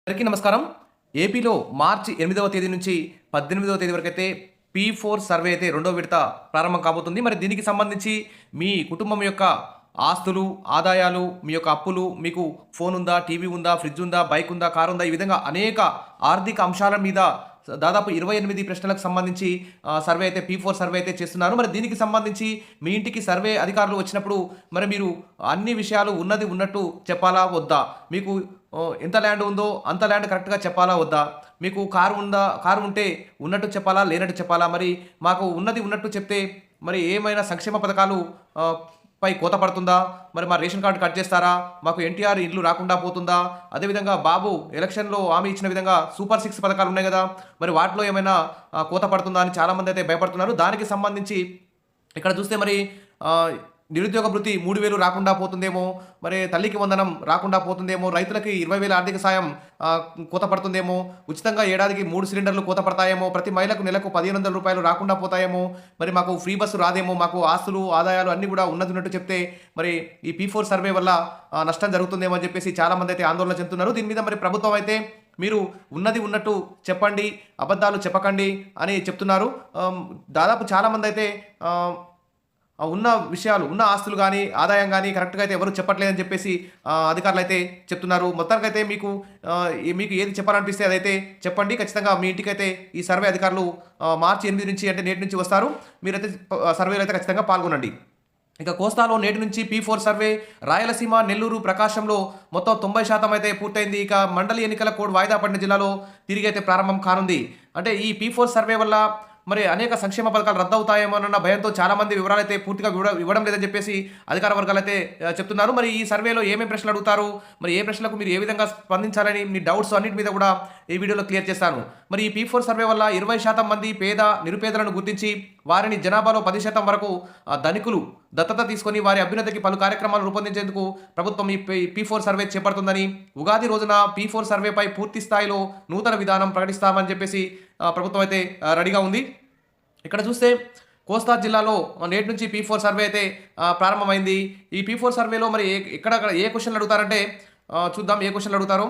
అందరికీ నమస్కారం. ఏపీలో మార్చి 8వ తేదీ నుంచి 18వ తేదీ వరకైతే పీ4 సర్వే అయితే రెండో విడత ప్రారంభం కాబోతుంది. మరి దీనికి సంబంధించి మీ కుటుంబం యొక్క ఆస్తులు, ఆదాయాలు, మీ యొక్క అప్పులు, మీకు ఫోన్ ఉందా, టీవీ ఉందా, ఫ్రిడ్జ్ ఉందా, బైక్ ఉందా, కారు ఉందా, ఈ విధంగా అనేక ఆర్థిక అంశాల మీద దాదాపు 28 ప్రశ్నలకు సంబంధించి సర్వే అయితే పీ4 సర్వే అయితే చేస్తున్నారు. మరి దీనికి సంబంధించి మీ ఇంటికి సర్వే అధికారులు వచ్చినప్పుడు మరి మీరు అన్ని విషయాలు ఉన్నది ఉన్నట్టు చెప్పాలా వద్దా? మీకు ఎంత ల్యాండ్ ఉందో అంత ల్యాండ్ కరెక్ట్‌గా చెప్పాలా వద్దా? మీకు కారు ఉందా? కారు ఉంటే ఉన్నట్టు చెప్పాలా? లేనట్టు చెప్పాలా? మరి మాకు ఉన్నది ఉన్నట్టు చెప్తే మరి ఏమైనా సంక్షేమ పథకాలు పై కోత పడుతుందా? మరి మా రేషన్ కార్డ్ కట్ చేస్తారా? మాకు ఎన్టీఆర్ ఇల్లు రాకుండా పోతుందా? అదేవిధంగా బాబు ఎలక్షన్‌లో హామీ ఇచ్చిన విధంగా సూపర్ 6 పథకాలు ఉన్నాయి గదా! మరి వాటిలో ఏమైనా కోత పడుతుందా అని చాలామంది అయితే భయపడుతున్నారు. దానికి సంబంధించి ఇక్కడ చూస్తే మరి నిరుద్యోగ భృతి 3000 రాకుండా పోతుందేమో, మరి తల్లికి వందనం రాకుండా పోతుందేమో, రైతులకి 20,000 ఆర్థిక సాయం కోత పడుతుందేమో, ఉచితంగా ఏడాదికి 3 సిలిండర్లు కోత పడతాయేమో, ప్రతి మహిళకు నెలకు రూ. 1,500 రాకుండా పోతాయేమో, మరి మాకు ఫ్రీ బస్సు రాదేమో, మాకు ఆస్తులు, ఆదాయాలు అన్నీ కూడా ఉన్నట్టు చెప్తే మరి ఈ పీ4 సర్వే వల్ల నష్టం జరుగుతుందేమో అని చెప్పేసి చాలామంది అయితే ఆందోళన చెందుతున్నారు. దీని మీద మరి ప్రభుత్వం అయితే మీరు ఉన్నది ఉన్నట్టు చెప్పండి, అబద్ధాలు చెప్పకండి అని చెప్తున్నారు. దాదాపు చాలామంది అయితే ఉన్న విషయాలు, ఉన్న ఆస్తులు గానీ, ఆదాయం గానీ కరెక్ట్‌గా అయితే ఎవరు చెప్పట్లేదని చెప్పేసి అధికారులు అయితే చెప్తున్నారు. మొత్తానికైతే మీకు ఏది చెప్పాలనిపిస్తే అదైతే చెప్పండి. ఖచ్చితంగా మీ ఇంటికైతే ఈ సర్వే అధికారులు మార్చి 8 నుంచి అంటే నేటి నుంచి వస్తారు. మీరైతే సర్వేలో అయితే ఖచ్చితంగా పాల్గొనండి. ఇక కోస్తాలో నేటి నుంచి పీ4 సర్వే, రాయలసీమ, నెల్లూరు, ప్రకాశంలో మొత్తం 90% అయితే పూర్తయింది. ఇక మండలి ఎన్నికల కోడ్ వాయిదా పడిన జిల్లాలో తిరిగి అయితే ప్రారంభం కానుంది. అంటే ఈ పీ4 సర్వే వల్ల మరి అనేక సంక్షేమ పథకాలు రద్దవుతాయేమోనన్న భయంతో చాలామంది వివరాలైతే పూర్తిగా ఇవ్వడం లేదని చెప్పేసి అధికార వర్గాలు అయితే చెప్తున్నారు. మరి ఈ సర్వేలో ఏమేమి ప్రశ్నలు అడుగుతారు, మరి ఏ ప్రశ్నలకు మీరు ఏ విధంగా స్పందించాలని మీ డౌట్స్ అన్నిటి మీద కూడా ఈ వీడియోలో క్లియర్ చేస్తాను. మరి ఈ పీ4 సర్వే వల్ల 20% మంది నిరుపేదలను గుర్తించి వారిని జనాభాలో 10% వరకు ధనికులు దత్తత తీసుకొని వారి అభ్యున్నతికి పలు కార్యక్రమాలు రూపొందించేందుకు ప్రభుత్వం ఈ పీ4 సర్వే చేపడుతుందని, ఉగాది రోజున పీ4 సర్వేపై పూర్తి స్థాయిలో నూతన విధానం ప్రకటిస్తామని చెప్పేసి ప్రభుత్వం అయితే రెడీగా ఉంది. ఇక్కడ చూస్తే కోస్తా జిల్లాలో నేటి నుంచి పీ4 సర్వే అయితే ప్రారంభమైంది. ఈ పీ4 సర్వేలో మరి ఎక్కడ ఏ క్వశ్చన్లు అడుగుతారంటే చూద్దాం ఏ క్వశ్చన్లు అడుగుతారో.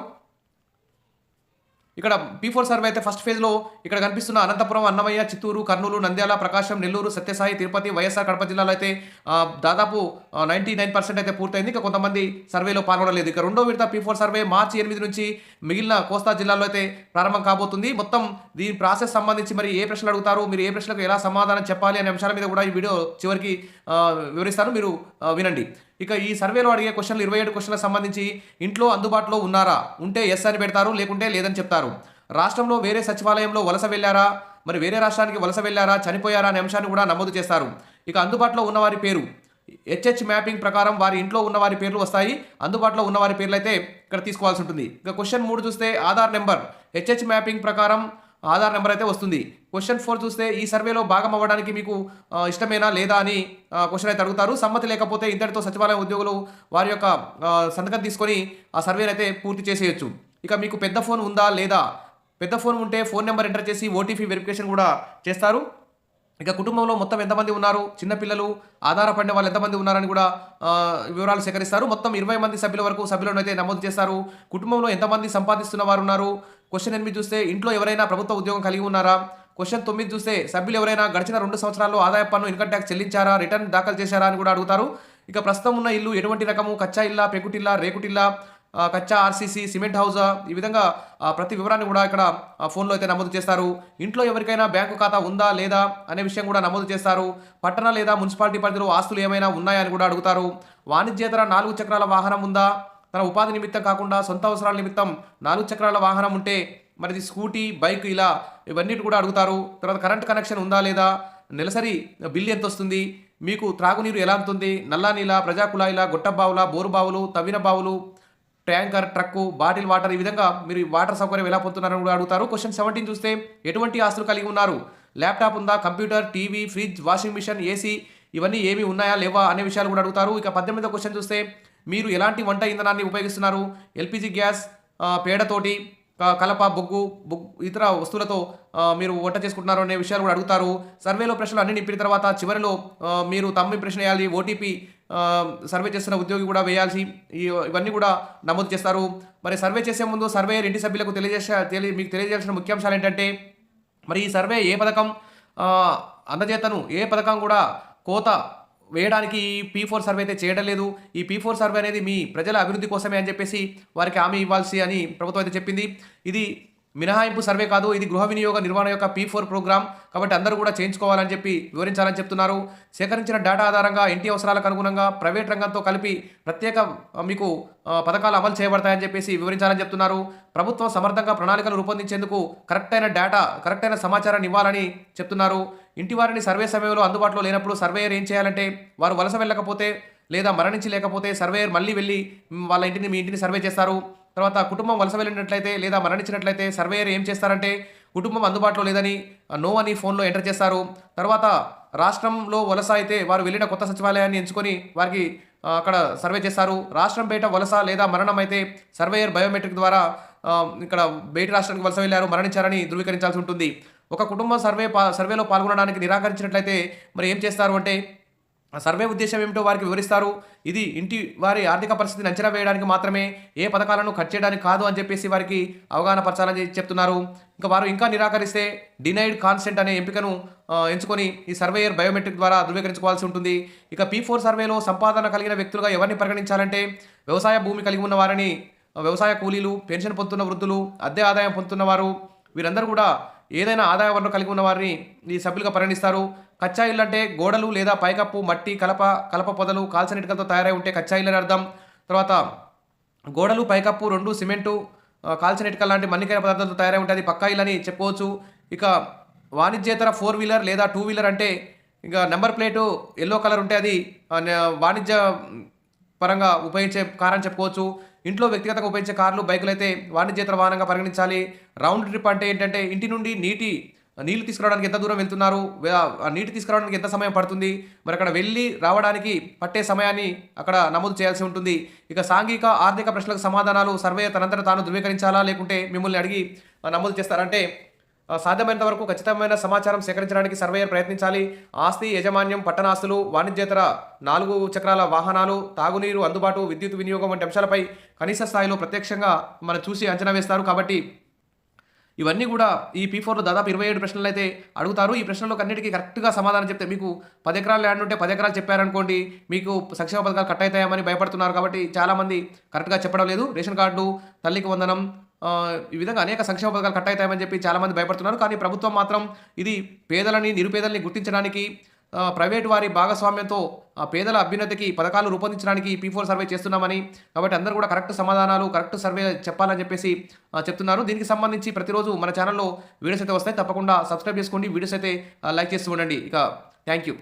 ఇక్కడ పీ4 సర్వే అయితే ఫస్ట్ ఫేజ్లో ఇక్కడ కనిపిస్తున్న అనంతపురం, అన్నమయ్య, చిత్తూరు, కర్నూలు, నంద్యాల, ప్రకాశం, నెల్లూరు, సత్యసాయి, తిరుపతి, వైఎస్ఆర్ కడప జిల్లాలో అయితే దాదాపు 99% అయితే పూర్తయింది. ఇక కొంతమంది సర్వేలో పాల్గొనలేదు. ఇక రెండో విడత పీ4 సర్వే మార్చి 8 నుంచి మిగిలిన కోస్తా జిల్లాలో అయితే ప్రారంభం కాబోతుంది. మొత్తం దీని ప్రాసెస్ సంబంధించి మరి ఏ ప్రశ్నలు అడుగుతారు, మీరు ఏ ప్రశ్నలకు ఎలా సమాధానం చెప్పాలి అనే అంశాల మీద కూడా ఈ వీడియో చివరికి వివరిస్తాను, మీరు వినండి. ఇక ఈ సర్వేలో అడిగే క్వశ్చన్లు 27 క్వశ్చన్లకు సంబంధించి ఇంట్లో అందుబాటులో ఉన్నారా, ఉంటే ఎస్ అని పెడతారు, లేకుంటే లేదని చెప్తారు. రాష్ట్రంలో వేరే సచివాలయంలో వలస వెళ్ళారా, మరి వేరే రాష్ట్రానికి వలస వెళ్ళారా, చనిపోయారా అనే అంశాన్ని కూడా నమోదు చేస్తారు. ఇక అందుబాటులో ఉన్నవారి పేరు హెచ్హెచ్ మ్యాపింగ్ ప్రకారం వారి ఇంట్లో ఉన్నవారి పేర్లు వస్తాయి. అందుబాటులో ఉన్నవారి పేర్లు అయితే ఇక్కడ తీసుకోవాల్సి ఉంటుంది. ఇక క్వశ్చన్ 3 చూస్తే ఆధార్ నెంబర్, హెచ్హెచ్ మ్యాపింగ్ ప్రకారం ఆధార్ నెంబర్ అయితే వస్తుంది. క్వశ్చన్ 4 చూస్తే ఈ సర్వేలో భాగం అవ్వడానికి మీకు ఇష్టమేనా లేదా అని క్వశ్చన్ అయితే అడుగుతారు. సమ్మతి లేకపోతే ఇంతటితో సచివాలయం ఉద్యోగులు వారి యొక్క సంతకం తీసుకొని ఆ సర్వేని అయితే పూర్తి చేసేయచ్చు. ఇక మీకు పెద్ద ఫోన్ ఉందా లేదా, పెద్ద ఫోన్ ఉంటే ఫోన్ నెంబర్ ఎంటర్ చేసి ఓటీపీ వెరిఫికేషన్ కూడా చేస్తారు. ఇక కుటుంబంలో మొత్తం ఎంతమంది ఉన్నారు, చిన్నపిల్లలు, ఆధారపడిన వాళ్ళు ఎంతమంది ఉన్నారని కూడా వివరాలు సేకరిస్తారు. మొత్తం 20 మంది సభ్యుల వరకు సభ్యులను అయితే నమోదు చేస్తారు. కుటుంబంలో ఎంతమంది సంపాదిస్తున్న వారు ఉన్నారు. క్వశ్చన్ 8 చూస్తే ఇంట్లో ఎవరైనా ప్రభుత్వ ఉద్యోగం కలిగి ఉన్నారా. క్వశ్చన్ 9 చూస్తే సభ్యులు ఎవరైనా గడిచిన 2 సంవత్సరాల్లో ఆదాయ పన్ను, ఇన్కమ్ ట్యాక్స్ చెల్లించారా, రిటర్న్ దాఖలు చేశారా అని కూడా అడుగుతారు. ఇక ప్రస్తుతం ఉన్న ఇల్లు ఎటువంటి రకము, కచ్చా ఇల్లా, పెకుటిల్లా, రేకుటిల్లా, కచ్చా ఆర్సీసీ, సిమెంట్ హౌజా, ఈ విధంగా ప్రతి వివరాన్ని కూడా ఇక్కడ ఫోన్లో అయితే నమోదు చేస్తారు. ఇంట్లో ఎవరికైనా బ్యాంకు ఖాతా ఉందా లేదా అనే విషయం కూడా నమోదు చేస్తారు. పట్టణ లేదా మున్సిపాలిటీ పరిధిలో ఆస్తులు ఏమైనా ఉన్నాయా అని కూడా అడుగుతారు. వాణిజ్యేతర 4 చక్రాల వాహనం ఉందా, తన ఉపాధి నిమిత్తం కాకుండా సొంత అవసరాల నిమిత్తం 4 చక్రాల వాహనం ఉంటే మరి స్కూటీ, బైక్ ఇలా ఇవన్నీ కూడా అడుగుతారు. తర్వాత కరెంట్ కనెక్షన్ ఉందా లేదా, నెలసరి బిల్లు ఎంత వస్తుంది, మీకు త్రాగునీరు ఎలా ఉంటుంది, నల్లా నీళ్ళ, ప్రజా కుళాయిల, గొట్ట బావుల, బోరు బావులు, తవ్విన బావులు, ట్యాంకర్, ట్రక్కు, బాటిల్ వాటర్, ఈ విధంగా మీరు వాటర్ సౌకర్యం ఎలా పొందుతున్నారని కూడా అడుగుతారు. క్వశ్చన్ 17 చూస్తే ఎటువంటి ఆస్తులు కలిగి ఉన్నారు, ల్యాప్టాప్ ఉందా, computer, TV, fridge, washing machine, AC ఇవన్నీ ఏమి ఉన్నాయా లేవా అనే విషయాలు కూడా అడుగుతారు. ఇక 18వ క్వశ్చన్ చూస్తే మీరు ఎలాంటి వంట ఇంధనాన్ని ఉపయోగిస్తున్నారు, ఎల్పిజి గ్యాస్, పేడతోటి, కలప, బొగ్గు ఇతర వస్తువులతో మీరు వంట చేసుకుంటున్నారు అనే విషయాలు కూడా అడుగుతారు. సర్వేలో ప్రశ్నలు అన్ని నింపిన తర్వాత చివరిలో మీరు తమ్మి ప్రశ్న వేయాలి, ఓటీపీ సర్వే చేస్తున్న ఉద్యోగి కూడా వేయాల్సి ఇవన్నీ కూడా నమోదు చేస్తారు. మరి సర్వే చేసే ముందు సర్వేయర్ ఇంటి సభ్యులకు మీకు తెలియజేయాల్సిన ముఖ్యాంశాలు ఏంటంటే, మరి ఈ సర్వే ఏ పథకం అందజేతను ఏ పథకం కూడా కోత వేయడానికి ఈ P4 సర్వే అయితే చేయడం లేదు. ఈ P4 సర్వే అనేది మీ ప్రజల అభివృద్ధి కోసమే అని చెప్పేసి వారికి హామీ ఇవ్వాల్సి అని ప్రభుత్వం అయితే చెప్పింది. ఇది మినహాయింపు సర్వే కాదు, ఇది గృహ వినియోగ నిర్వహణ యొక్క P4 ప్రోగ్రామ్. కాబట్టి అందరూ కూడా చేయించుకోవాలని చెప్పి వివరించాలని చెప్తున్నారు. సేకరించిన డేటా ఆధారంగా ఇంటి అవసరాలకు అనుగుణంగా ప్రైవేట్ రంగంతో కలిపి ప్రత్యేక మీకు పథకాలు అమలు చేయబడతాయని చెప్పేసి వివరించాలని చెప్తున్నారు. ప్రభుత్వం సమర్థంగా ప్రణాళికలు రూపొందించేందుకు కరెక్ట్ అయిన సమాచారాన్ని ఇవ్వాలని చెప్తున్నారు. ఇంటి వారిని సర్వే సమయంలో అందుబాటులో లేనప్పుడు సర్వేయర్ ఏం చేయాలంటే, వారు వలస వెళ్ళకపోతే లేదా మరణించి లేకపోతే సర్వేయర్ మళ్ళీ వెళ్ళి వాళ్ళ ఇంటిని మీ ఇంటిని సర్వే చేస్తారు. తర్వాత కుటుంబం వలస వెళ్ళినట్లయితే లేదా మరణించినట్లయితే సర్వేయర్ ఏం చేస్తారంటే, కుటుంబం అందుబాటులో లేదని నో అని ఫోన్లో ఎంటర్ చేస్తారు. తర్వాత రాష్ట్రంలో వలస అయితే వారు వెళ్ళిన కొత్త సచివాలయాన్ని ఎంచుకొని వారికి అక్కడ సర్వే చేస్తారు. రాష్ట్రం బయట వలస లేదా మరణం అయితే సర్వేయర్ బయోమెట్రిక్ ద్వారా ఇక్కడ బయట రాష్ట్రానికి వలస వెళ్ళారు, మరణించారని ధృవీకరించాల్సి ఉంటుంది. ఒక కుటుంబం సర్వేలో పాల్గొనడానికి నిరాకరించినట్లయితే మరి ఏం చేస్తారు అంటే, సర్వే ఉద్దేశం ఏమిటో వారికి వివరిస్తారు. ఇది ఇంటి వారి ఆర్థిక పరిస్థితిని అంచనా వేయడానికి మాత్రమే, ఏ పథకాలను కట్ చేయడానికి కాదు అని చెప్పేసి వారికి అవగాహన పరచాలని చెప్తున్నారు. ఇంకా వారు నిరాకరిస్తే డినైడ్ కాన్సెంట్ అనే ఎంపికను ఎంచుకొని ఈ సర్వేయర్ బయోమెట్రిక్ ద్వారా ధృవీకరించుకోవాల్సి ఉంటుంది. ఇక P4 సర్వేలో సంపాదన కలిగిన వ్యక్తులుగా ఎవరిని పరిగణించాలంటే, వ్యవసాయ భూమి కలిగి ఉన్న వారిని, వ్యవసాయ కూలీలు, పెన్షన్ పొందుతున్న వృద్ధులు, అద్దె ఆదాయం పొందుతున్న వారు, వీరందరూ కూడా ఏదైనా ఆదాయ వనరు కలిగి ఉన్న వారిని ఈ సభ్యులుగా పరిగణిస్తారు. కచ్చా ఇల్లు అంటే గోడలు లేదా పైకప్పు మట్టి, కలప పొదలు, కాల్చిన ఇటుకలతో తయారై ఉంటే కచ్చా ఇల్లు అని అర్థం. తర్వాత గోడలు, పైకప్పు రెండు సిమెంటు, కాల్చిన ఇటుకలు లాంటి మన్నికైన పదార్థాలతో తయారై ఉంటే అది పక్కా ఇల్లు అని చెప్పుకోవచ్చు. ఇక వాణిజ్యేతర 4 వీలర్ లేదా 2 వీలర్ అంటే ఇక నెంబర్ ప్లేటు ఎల్లో కలర్ ఉంటే అది వాణిజ్య పరంగా ఉపయోగించే కార్ అని చెప్పుకోవచ్చు. ఇంట్లో వ్యక్తిగతంగా ఉపయోగించే కార్లు, బైకులు అయితే వాణిజ్యేతర వాహనంగా పరిగణించాలి. రౌండ్ ట్రిప్ అంటే ఏంటంటే, ఇంటి నుండి నీళ్లు తీసుకురావడానికి ఎంత దూరం వెళ్తున్నారు, నీటి తీసుకురావడానికి ఎంత సమయం పడుతుంది, మరి అక్కడ వెళ్ళి రావడానికి పట్టే సమయాన్ని అక్కడ నమోదు చేయాల్సి ఉంటుంది. ఇక సాంఘిక ఆర్థిక ప్రశ్నలకు సమాధానాలు సర్వే తనంతట తాను ధృవీకరించాలా, లేకుంటే మిమ్మల్ని అడిగి నమోదు చేస్తారంటే, సాధ్యమైనంత వరకు ఖచ్చితమైన సమాచారం సేకరించడానికి సర్వేయర్ ప్రయత్నించాలి. ఆస్తి యజమాన్యం, పట్టణాస్తులు, వాణిజ్యేతర 4 చక్రాల వాహనాలు, తాగునీరు, అందుబాటు, విద్యుత్ వినియోగం వంటి అంశాలపై కనీస స్థాయిలో ప్రత్యక్షంగా మనం చూసి అంచనా వేస్తారు. కాబట్టి ఇవన్నీ కూడా ఈ P4లో దాదాపు 27 ప్రశ్నలు అయితే అడుగుతారు. ఈ ప్రశ్నలకు అన్నిటికీ కరెక్ట్గా సమాధానం చెప్తే, మీకు 10 ఎకరాలు ల్యాండ్ ఉంటే 10 ఎకరాలు చెప్పారనుకోండి, మీకు సంక్షేమ పథకాలు కట్ అవుతాయని భయపడుతున్నారు. కాబట్టి చాలామంది కరెక్ట్గా చెప్పడం లేదు. రేషన్ కార్డు, తల్లికి వందనం, ఈ విధంగా అనేక సంక్షేమ పథకాలు కట్ అవుతాయని చెప్పి చాలామంది భయపడుతున్నారు. కానీ ప్రభుత్వం మాత్రం ఇది పేదలని, నిరుపేదల్ని గుర్తించడానికి, ప్రైవేటు వారి భాగస్వామ్యంతో పేదల అభ్యున్నతికి పథకాలు రూపొందించడానికి P4 సర్వే చేస్తున్నామని, కాబట్టి అందరూ కూడా కరెక్ట్ సమాధానాలు, కరెక్ట్ సర్వే చెప్పాలని చెప్పేసి చెప్తున్నారు. దీనికి సంబంధించి ప్రతిరోజు మన ఛానల్లో వీడియోస్ అయితే వస్తాయి. తప్పకుండా సబ్స్క్రైబ్ చేసుకోండి, వీడియోస్ అయితే లైక్ చేస్తూ ఉండండి. ఇక థ్యాంక్ యూ.